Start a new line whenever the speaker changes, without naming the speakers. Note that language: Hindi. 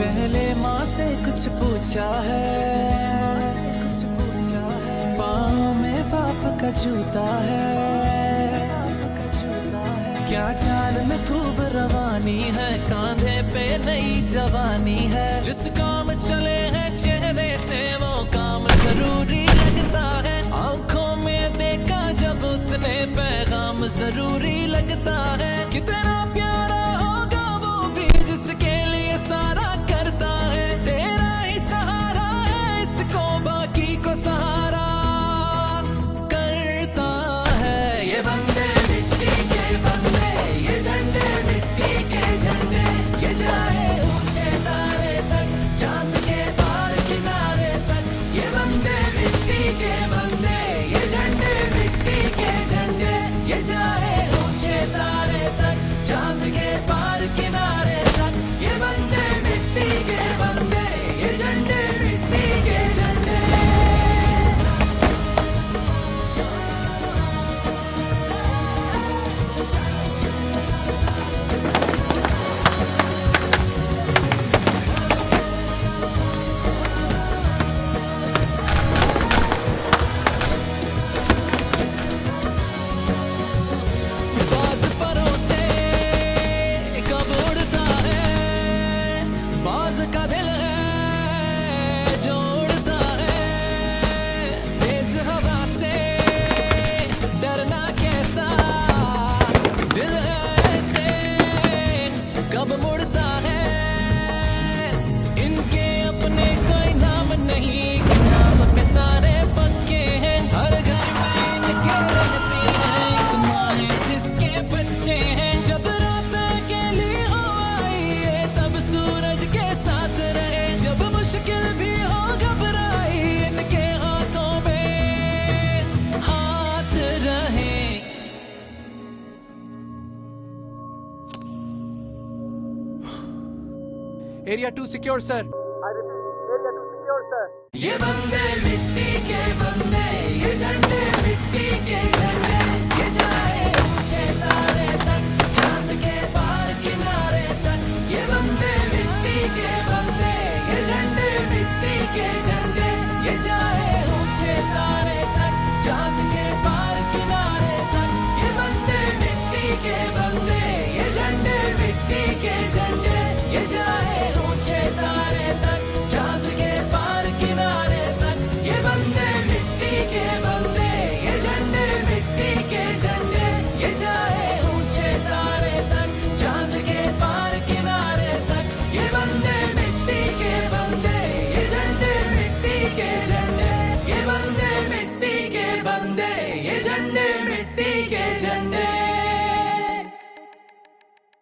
पहले माँ से कुछ पूछा है, पाँव में बाप का जूता है, क्या चाल में खूब रवानी है, कांधे पे नई जवानी है। जिस काम चले हैं चेहरे से वो काम जरूरी लगता है, आंखों में देखा जब उसने पैगाम जरूरी लगता है। कितना प्यारा होगा वो भी जिसके लिए सारा करता है, तेरा ही सहारा है इसको बाकी को सहारा करता है। ये बंदे मिट्टी के बंदे, ये झंडे मिट्टी के झंडे, ये जाए ऊंचे तारे तक, चांद के पार किनारे तक। ये बंदे मिट्टी के बंदे, ये झंडे मिट्टी के झंडे, ये जाए ऊंचे तारे तक, चांद के पार किनारे तक। ये बंदे मिट्टी के बंदे, ये झंडे मिट्टी के झंडे। बाज परों से कब उड़ता है, बाज का दिल है जो उड़ता है। तेज हवा से डरना कैसा, दिल है ऐसे कब मुड़ता है। इनके अपने कोई नाम नहीं, कि नाम पे सारे पक्के हैं। हर घर में इनके रहती है एक माँ है जिसके बच्चे हैं। जब रात अकेली हो आई है तब सूरज के साथ रहे, जब मुश्किल भी हो घबराई इनके हाथों में हाथ रहे।
Area 2 secure sir.
ये बंदे मिट्टी के बंदे, ये झंडे मिट्टी के झंडे, ये जाए ऊंचे तारे तक, चांद के पार किनारे तक। ये बंदे मिट्टी के बंदे, ये झंडे मिट्टी के झंडे, ये जाए ऊंचे तारे तक, चांद के पार किनारे तक। ये बंदे मिट्टी के बंदे, ये झंडे मिट्टी के झंडे, ये जाए ऊंचे तारे तक, चांद के पार किनारे तक। ये बंदे मिट्टी के बंदे, ये झंडे मिट्टी के झंडे, ये जाए ऊंचे तारे तक, चांद के पार किनारे तक। ये बंदे मिट्टी के बंदे, ये झंडे मिट्टी के झंडे, ये बंदे मिट्टी के बंदे, ये झंडे मिट्टी के झंडे।